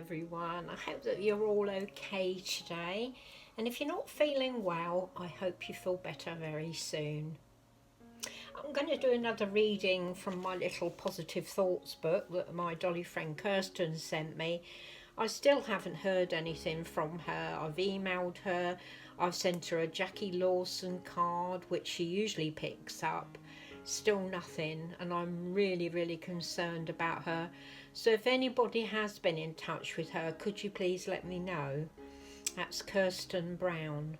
everyone. I hope that you're all okay today, and if you're not feeling well, I hope you feel better very soon. I'm going to do another reading from my little positive thoughts book that my Dolly friend Kirsten sent me. I still haven't heard anything from her. I've emailed her, I've sent her a Jackie Lawson card which she usually picks up. Still nothing, and I'm really concerned about her. So if anybody has been in touch with her, could you please let me know? That's Kirsten Brown.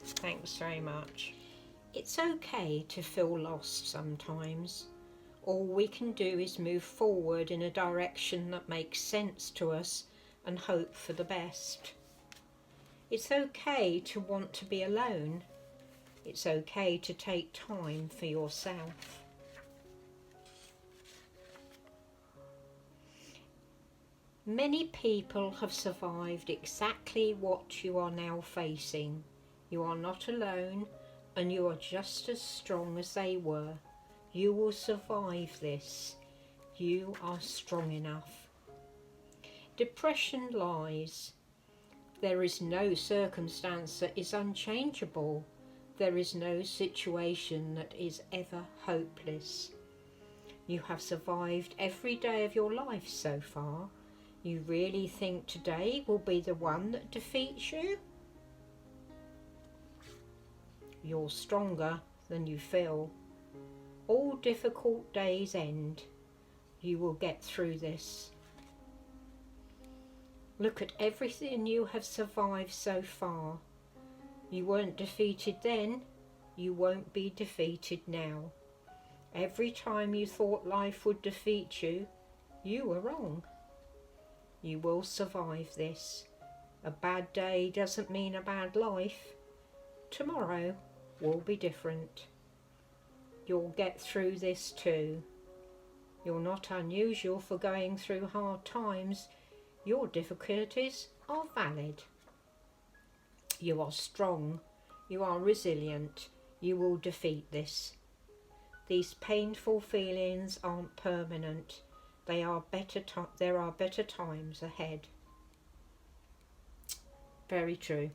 Thanks very much. It's okay to feel lost sometimes. All we can do is move forward in a direction that makes sense to us and hope for the best. It's okay to want to be alone. It's okay to take time for yourself. Many people have survived exactly what you are now facing. You are not alone, and you are just as strong as they were. You will survive this. You are strong enough. Depression lies. There is no circumstance that is unchangeable. There is no situation that is ever hopeless. You have survived every day of your life so far. You really think today will be the one that defeats you? You're stronger than you feel. All difficult days end. You will get through this. Look at everything you have survived so far. You weren't defeated then, you won't be defeated now. Every time you thought life would defeat you, you were wrong. You will survive this. A bad day doesn't mean a bad life. Tomorrow will be different. You'll get through this too. You're not unusual for going through hard times. Your difficulties are valid. You are strong. You are resilient. You will defeat this. These painful feelings aren't permanent. There are better times ahead. Very true.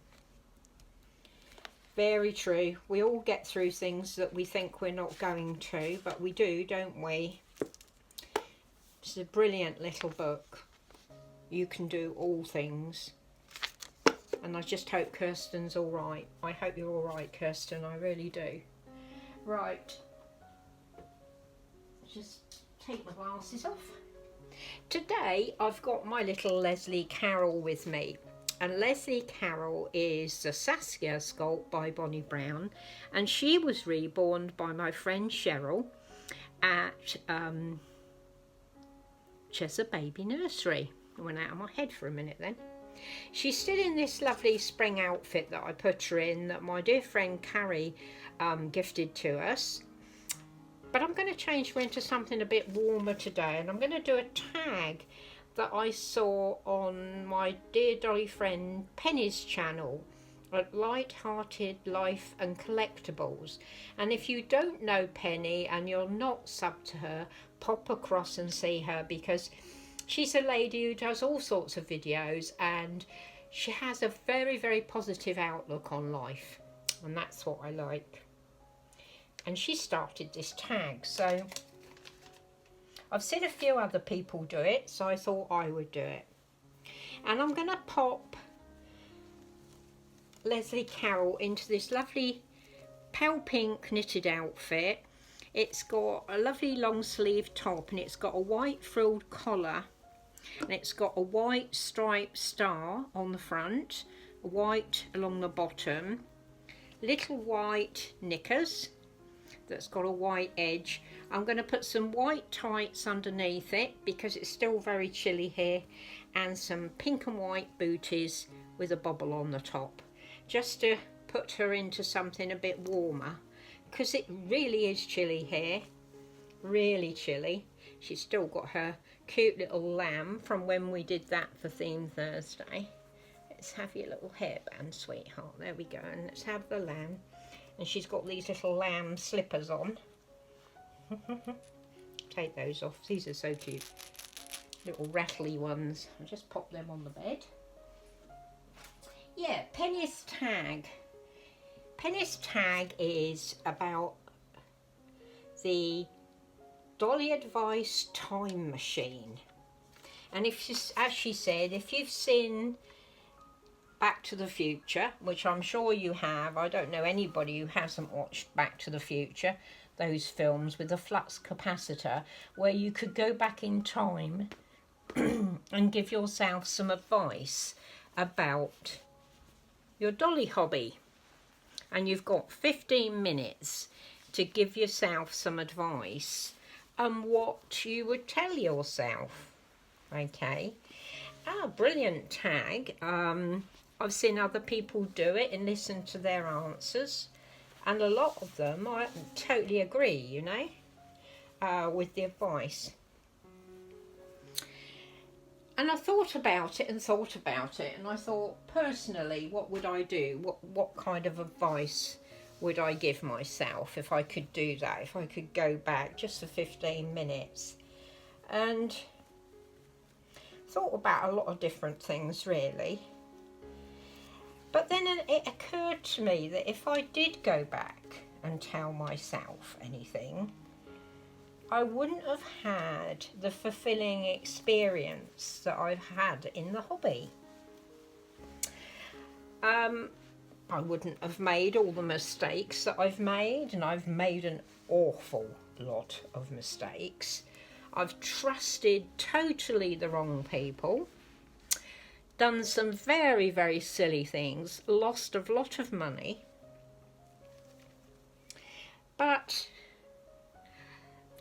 Very true. We all get through things that we think we're not going to, but we do, don't we? It's a brilliant little book. You can do all things. And I just hope Kirsten's all right. I hope you're all right, Kirsten. I really do. Right. Just take my glasses off. Today I've got my little Lesley Carol with me. And Lesley Carol is the Saskia sculpt by Bonnie Brown. And she was reborn by my friend Cheryl at Suzanne'sBabies nursery. I went out of my head for a minute then. She's still in this lovely spring outfit that I put her in, that my dear friend Carrie gifted to us. But I'm going to change her into something a bit warmer today, and I'm going to do a tag that I saw on my dear Dolly friend Pennye's channel at Lighthearted Life and Collectibles. And if you don't know Pennye and you're not subbed to her, pop across and see her, because she's a lady who does all sorts of videos and she has a very positive outlook on life, and that's what I like. And she started this tag, so I've seen a few other people do it, so I thought I would do it. And I'm going to pop Lesley Carol into this lovely pale pink knitted outfit. It's got a lovely long sleeve top, and it's got a white frilled collar, and it's got a white striped star on the front, white along the bottom, little white knickers that's got a white edge. I'm going to put some white tights underneath it because it's still very chilly here, and some pink and white booties with a bobble on the top, just to put her into something a bit warmer, because it really is chilly here, really chilly. She's still got her cute little lamb from when we did that for Theme Thursday. Let's have your little hairband, sweetheart. There we go. And let's have the lamb. And she's got these little lamb slippers on. Take those off. These are so cute. little rattly ones. I'll just pop them on the bed. Yeah, Penny's tag. Penny's tag is about the Dolly Advice time machine. And if, as she said, if you've seen Back to the Future, which I'm sure you have, I don't know anybody who hasn't watched Back to the Future, those films with the flux capacitor, where you could go back in time and give yourself some advice about your dolly hobby. And you've got 15 minutes to give yourself some advice on what you would tell yourself. Okay. Brilliant tag. I've seen other people do it and listen to their answers, and a lot of them I totally agree, you know, with the advice. And I thought about it, and I thought, personally, what would I do? What kind of advice would I give myself if I could do that, if I could go back just for 15 minutes? And thought about a lot of different things, really. But then it occurred to me that if I did go back and tell myself anything, I wouldn't have had the fulfilling experience that I've had in the hobby. I wouldn't have made all the mistakes that I've made, and I've made an awful lot of mistakes. I've trusted totally the wrong people, done some very, very silly things, lost a lot of money. But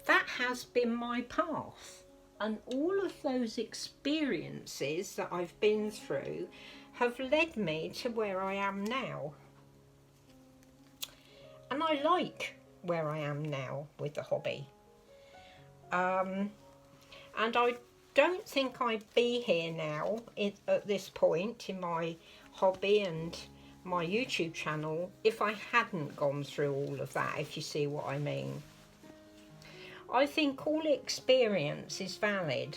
that has been my path, and all of those experiences that I've been through have led me to where I am now. And I like where I am now with the hobby. And I don't think I'd be here now at this point in my hobby and my YouTube channel if I hadn't gone through all of that, if you see what I mean. I think all experience is valid.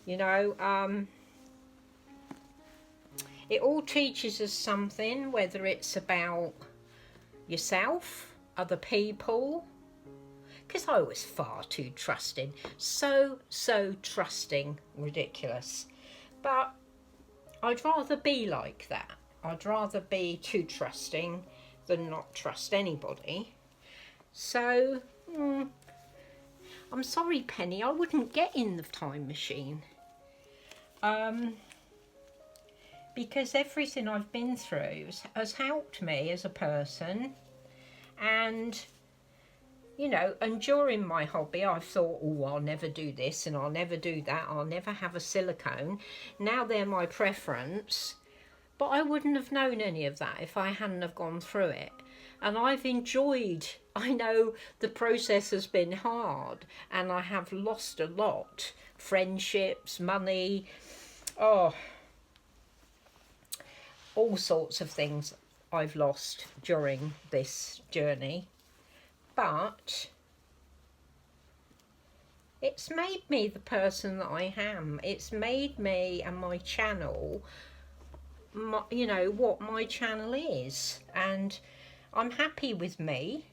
You know, it all teaches us something, whether it's about yourself, other people, because I was far too trusting, so trusting, ridiculous. But I'd rather be like that. I'd rather be too trusting than not trust anybody. So, I'm sorry, Penny, I wouldn't get in the time machine. Because everything I've been through has helped me as a person, and you know, and during my hobby I've thought, oh, I'll never do this and I'll never do that, I'll never have a silicone. Now they're my preference, but I wouldn't have known any of that if I hadn't have gone through it. And I've enjoyed, I know the process has been hard and I have lost a lot, friendships, money, all sorts of things I've lost during this journey. But it's made me the person that I am. It's made me and my channel, you know, what my channel is. And I'm happy with me.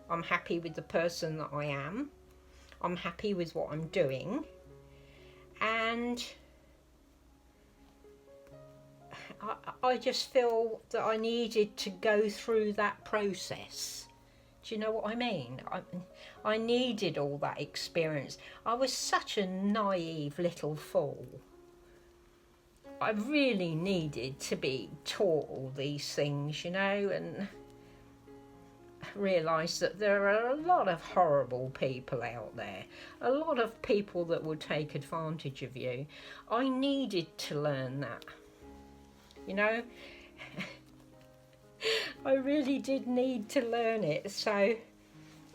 I'm happy with the person that I am. I'm happy with what I'm doing. And I just feel that I needed to go through that process. Do you know what I mean? I needed all that experience. I was such a naive little fool. I really needed to be taught all these things, you know, and realise that there are a lot of horrible people out there. A lot of people that will take advantage of you. I needed to learn that. You know, I really did need to learn it. So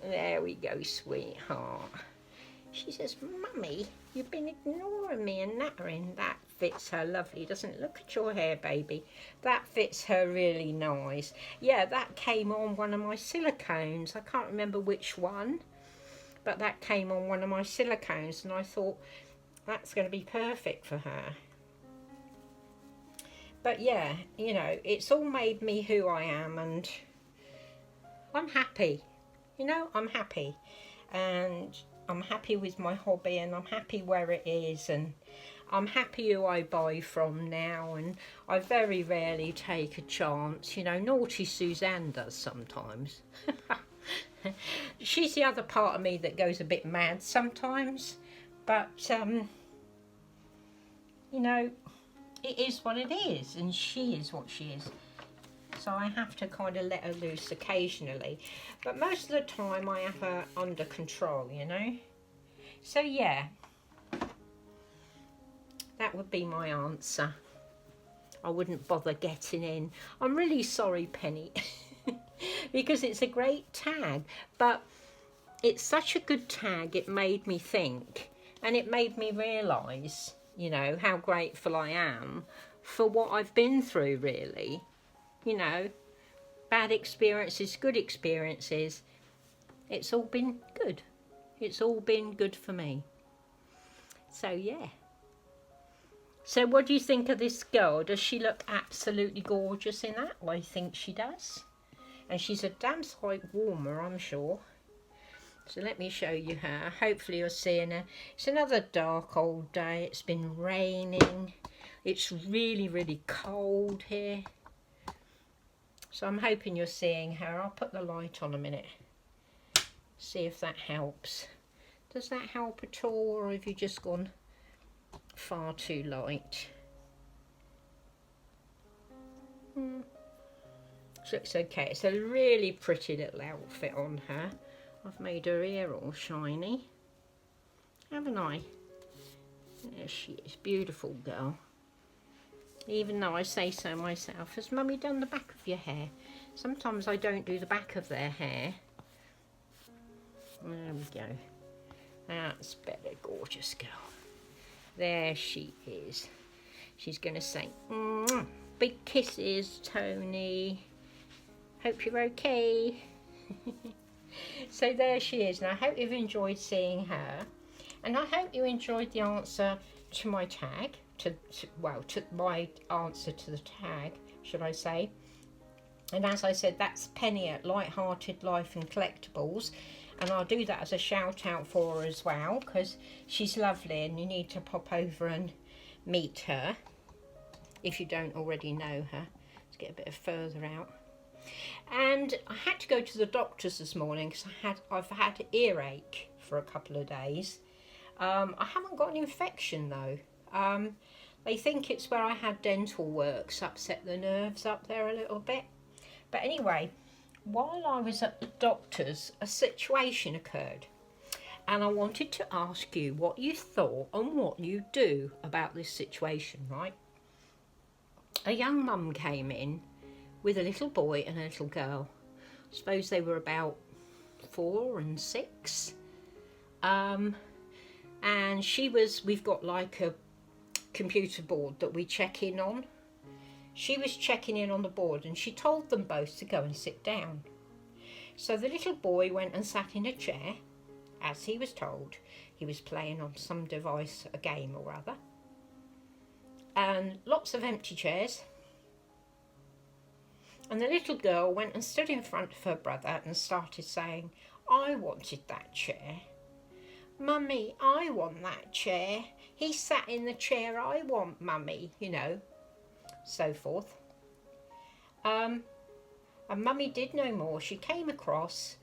there we go, sweetheart. She says, Mummy, you've been ignoring me and nattering. That fits her lovely, doesn't it? Look at your hair, baby. That fits her really nice. Yeah, that came on one of my silicones. I can't remember which one, but that came on one of my silicones, and I thought, That's going to be perfect for her. But yeah, you know, it's all made me who I am, and I'm happy. You know, I'm happy. And I'm happy with my hobby, and I'm happy where it is, and I'm happy who I buy from now, and I very rarely take a chance. You know, naughty Suzanne does sometimes. She's the other part of me that goes a bit mad sometimes, but you know, it is what it is, and she is what she is. So I have to kind of let her loose occasionally, but most of the time I have her under control, you know. So yeah, that would be my answer. I wouldn't bother getting in. I'm really sorry, Pennye, because it's a great tag, but it's such a good tag. It made me think, and it made me realise, you know, how grateful I am for what I've been through, really. You know, bad experiences, good experiences. It's all been good. It's all been good for me. So yeah. So what do you think of this girl? Does she look absolutely gorgeous in that? Well, I think she does. And she's a damn sight warmer, I'm sure. So let me show you her. Hopefully you're seeing her. It's another dark old day. It's been raining. It's really, really cold here. So I'm hoping you're seeing her. I'll put the light on a minute. See if that helps. Does that help at all, or have you just gone far too light? So it's okay. It's a really pretty little outfit on her. I've made her ear all shiny, haven't I? There she is. Beautiful girl. Even though I say so myself. Has Mummy done the back of your hair? Sometimes I don't do the back of their hair. There we go. That's better, gorgeous girl. There she is. She's going to say, mwah, big kisses, Tony. Hope you're okay. So there she is. And I hope you've enjoyed seeing her. And I hope you enjoyed the answer to my tag. To my answer to the tag, should I say. And as I said, that's Pennye at Lighthearted Life and Collectables, and I'll do that as a shout out for her as well, because she's lovely and you need to pop over and meet her if you don't already know her. Let's get a bit further out. And I had to go to the doctor's this morning because I've had earache for a couple of days. I haven't got an infection though. They think it's where I had dental works, upset the nerves up there a little bit. But anyway, while I was at the doctor's, a situation occurred. And I wanted to ask you what you thought and what you do about this situation, right? A young mum came in with a little boy and a little girl. I suppose they were about 4 and 6. And we've got like a computer board that we check in on. She was checking in on the board and she told them both to go and sit down. So the little boy went and sat in a chair, as he was told. He was playing on some device, a game or other. And lots of empty chairs. And the little girl went and stood in front of her brother and started saying, "I wanted that chair. Mummy, I want that chair. He sat in the chair I want, Mummy," you know, so forth. And Mummy did no more. She came across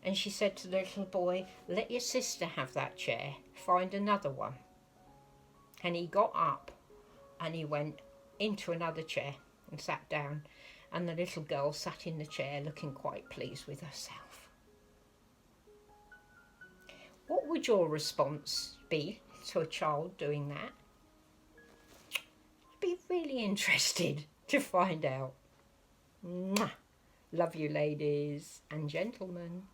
and she said to the little boy, "Let your sister have that chair. Find another one." And he got up and he went into another chair and sat down. And the little girl sat in the chair looking quite pleased with herself. What would your response be to a child doing that? I'd be really interested to find out. Mwah. Love you, ladies and gentlemen.